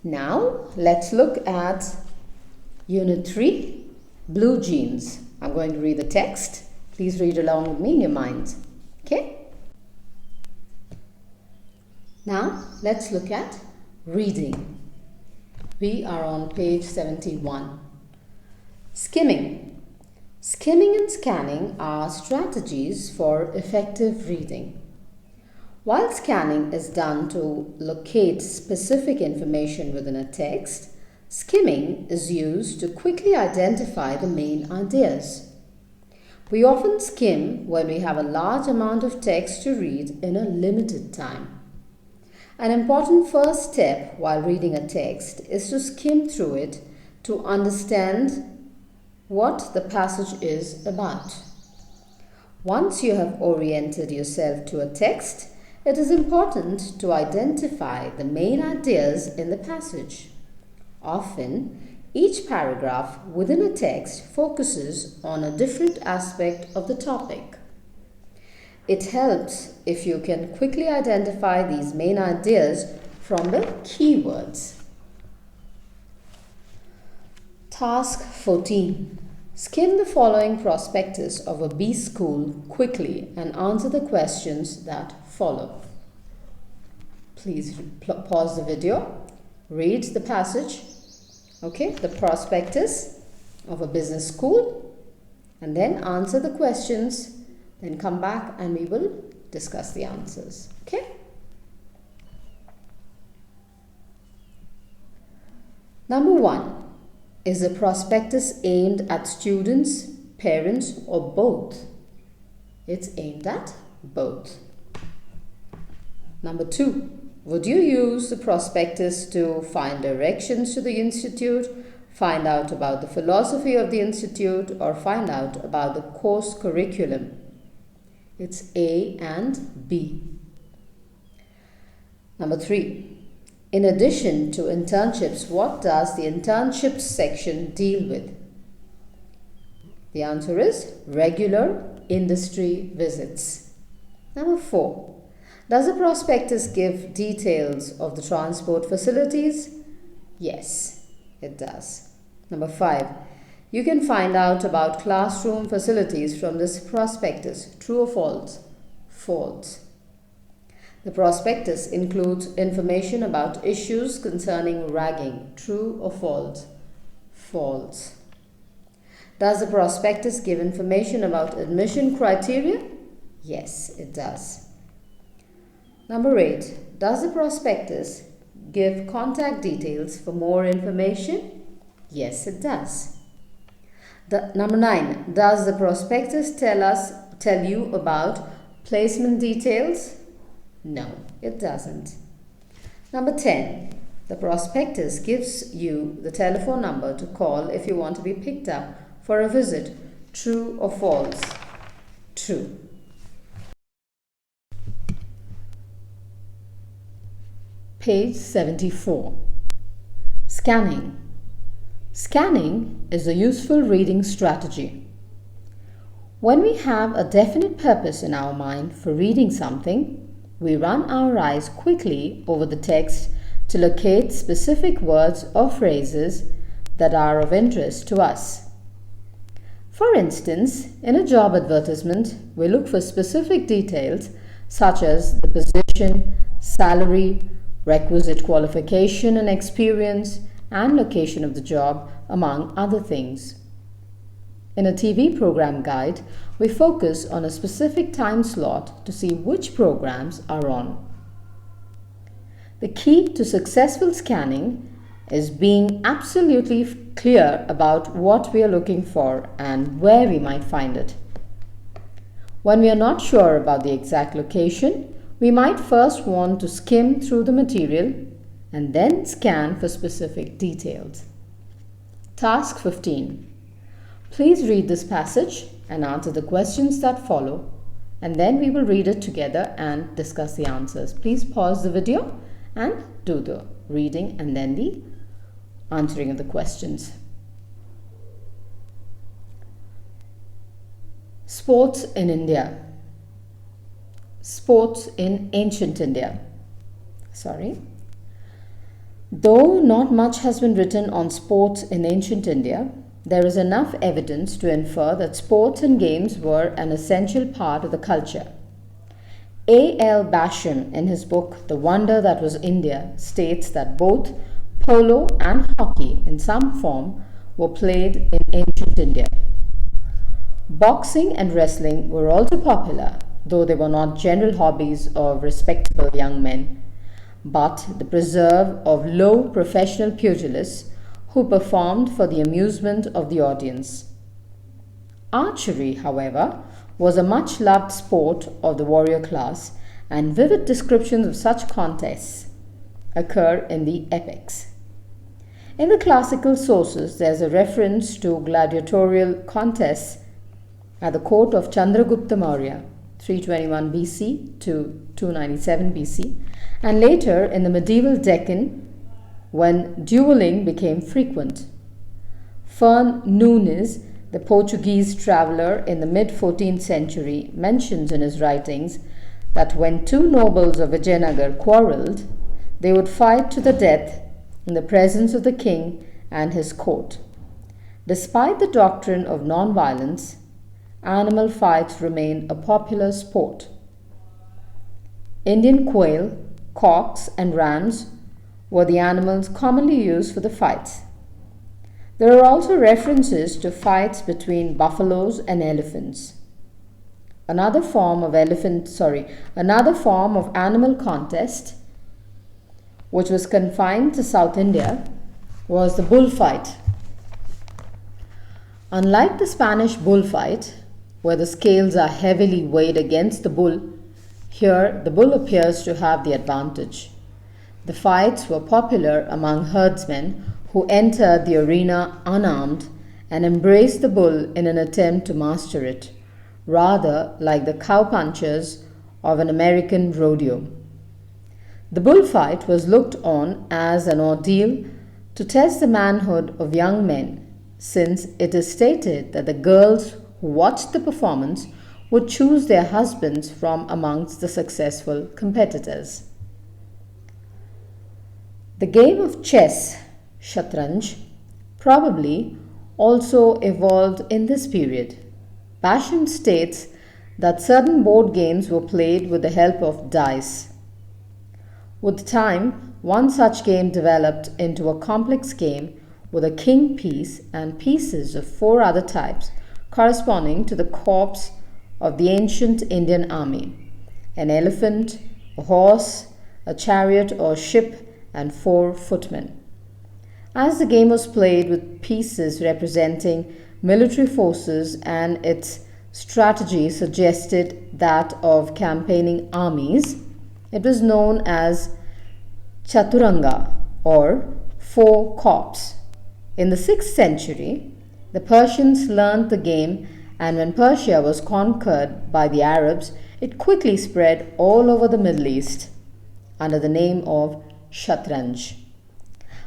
Now let's look at Unit 3, Blue Jeans. I'm going to read the text. Please read along with me in your mind. Okay? Now let's look at reading. We are on page 71. Skimming. Skimming and scanning are strategies for effective reading. While scanning is done to locate specific information within a text, skimming is used to quickly identify the main ideas. We often skim when we have a large amount of text to read in a limited time. An important first step while reading a text is to skim through it to understand what the passage is about. Once you have oriented yourself to a text, it is important to identify the main ideas in the passage. Often, each paragraph within a text focuses on a different aspect of the topic. It helps if you can quickly identify these main ideas from the keywords. Task 14. Skim the following prospectus of a B school quickly and answer the questions that follow. Please pause the video, read the passage, the prospectus of a business school, and then answer the questions. Then come back and we will discuss the answers. Okay? Number 1. Is the prospectus aimed at students, parents, or both? It's aimed at both. Number 2. Would you use the prospectus to find directions to the institute, find out about the philosophy of the institute, or find out about the course curriculum? It's A and B. Number 3. In addition to internships, what does the internships section deal with? The answer is regular industry visits. Number 4. Does the prospectus give details of the transport facilities? Yes, it does. Number 5. You can find out about classroom facilities from this prospectus. True or false? False. The prospectus includes information about issues concerning ragging. True or false? False. Does the prospectus give information about admission criteria? Yes, it does. Number 8. Does the prospectus give contact details for more information? Yes, it does. Number 9. Does the prospectus tell you about placement details? No, it doesn't. Number 10. The prospectus gives you the telephone number to call if you want to be picked up for a visit. True or false? True. Page 74. Scanning. Scanning is a useful reading strategy. When we have a definite purpose in our mind for reading something, we run our eyes quickly over the text to locate specific words or phrases that are of interest to us. For instance, in a job advertisement, we look for specific details such as the position, salary, requisite qualification and experience, and location of the job, among other things. In a TV program guide, we focus on a specific time slot to see which programs are on. The key to successful scanning is being absolutely clear about what we are looking for and where we might find it. When we are not sure about the exact location, we might first want to skim through the material and then scan for specific details. Task 15. Please read this passage and answer the questions that follow, and then we will read it together and discuss the answers. Please pause the video and do the reading and then the answering of the questions. Sports in India. Sports in ancient India. Though not much has been written on sports in ancient India, there is enough evidence to infer that sports and games were an essential part of the culture. A. L. Basham, in his book The Wonder That Was India, states that both polo and hockey in some form were played in ancient India. Boxing and wrestling were also popular, though they were not general hobbies of respectable young men, but the preserve of low professional pugilists who performed for the amusement of the audience. Archery, however, was a much loved sport of the warrior class, and vivid descriptions of such contests occur in the epics. In the classical sources, there is a reference to gladiatorial contests at the court of Chandragupta Maurya, 321 BC to 297 BC, and later in the medieval Deccan when dueling became frequent. Fern Nunes, the Portuguese traveller in the mid-14th century, mentions in his writings that when two nobles of Vijayanagar quarrelled, they would fight to the death in the presence of the king and his court. Despite the doctrine of non-violence, animal fights remained a popular sport. Indian quail, cocks, and rams were the animals commonly used for the fights. There are also references to fights between buffaloes and elephants. Another form of animal contest, which was confined to South India, was the bullfight. Unlike the Spanish bullfight, where the scales are heavily weighed against the bull, here the bull appears to have the advantage. The fights were popular among herdsmen who entered the arena unarmed and embraced the bull in an attempt to master it, rather like the cowpunchers of an American rodeo. The bullfight was looked on as an ordeal to test the manhood of young men, since it is stated that the girls who watched the performance would choose their husbands from amongst the successful competitors. The game of chess, Shatranj, probably also evolved in this period. Basham states that certain board games were played with the help of dice. With time, one such game developed into a complex game with a king piece and pieces of 4 other types corresponding to the corps of the ancient Indian army: an elephant, a horse, a chariot or ship, and 4 footmen. As the game was played with pieces representing military forces and its strategy suggested that of campaigning armies, it was known as Chaturanga or 4 corps. In the 6th century, the Persians learned the game, and when Persia was conquered by the Arabs, it quickly spread all over the Middle East under the name of Shatranj.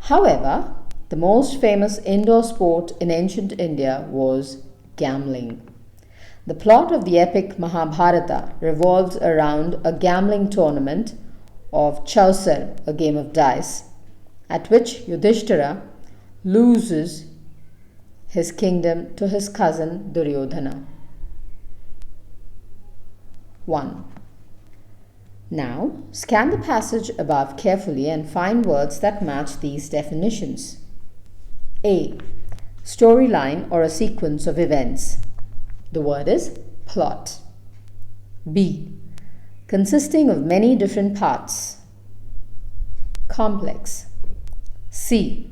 However, the most famous indoor sport in ancient India was gambling. The plot of the epic Mahabharata revolves around a gambling tournament of Chaucer, a game of dice, at which Yudhishthira loses his kingdom to his cousin Duryodhana. 1. Now, scan the passage above carefully and find words that match these definitions. A. Storyline or a sequence of events. The word is plot. B. Consisting of many different parts. Complex. C.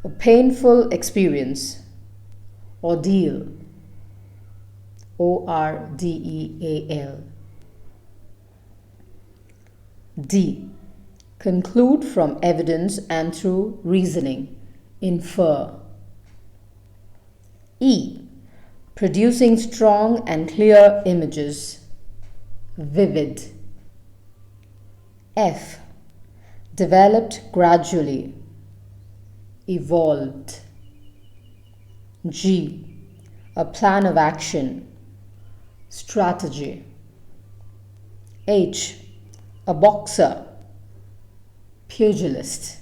A painful experience. Ordeal. Ordeal. D. Conclude from evidence and through reasoning. Infer. E. Producing strong and clear images. Vivid. F. Developed gradually. Evolved. G. A plan of action. Strategy. H. A boxer. Pugilist.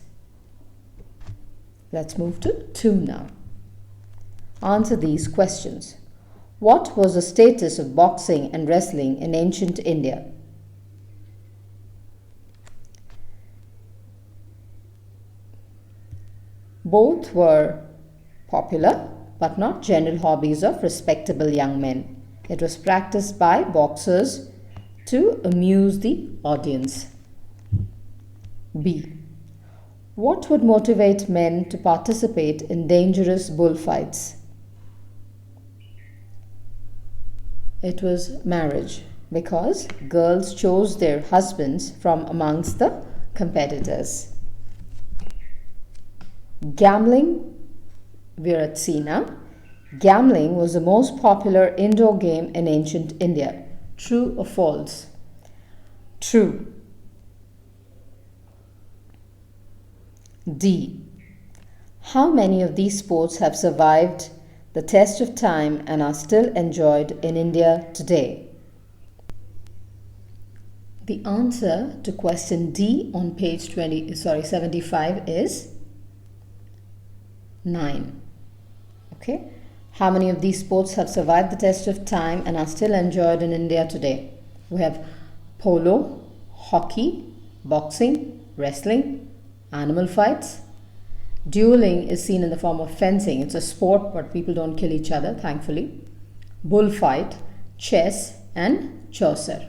Let's move to 2 now. Answer these questions. What was the status of boxing and wrestling in ancient India? Both were popular but not general hobbies of respectable young men. It was practiced by boxers to amuse the audience. B. What would motivate men to participate in dangerous bullfights? It was marriage, because girls chose their husbands from amongst the competitors. Gambling, we're at C now. Gambling was the most popular indoor game in ancient India. True or false? True. D. How many of these sports have survived the test of time and are still enjoyed in India today? The answer to question D on page 75 is 9. Okay. How many of these sports have survived the test of time and are still enjoyed in India today? We have polo, hockey, boxing, wrestling, animal fights. Dueling is seen in the form of fencing. It's a sport, but people don't kill each other, thankfully. Bullfight, chess, and chaucer.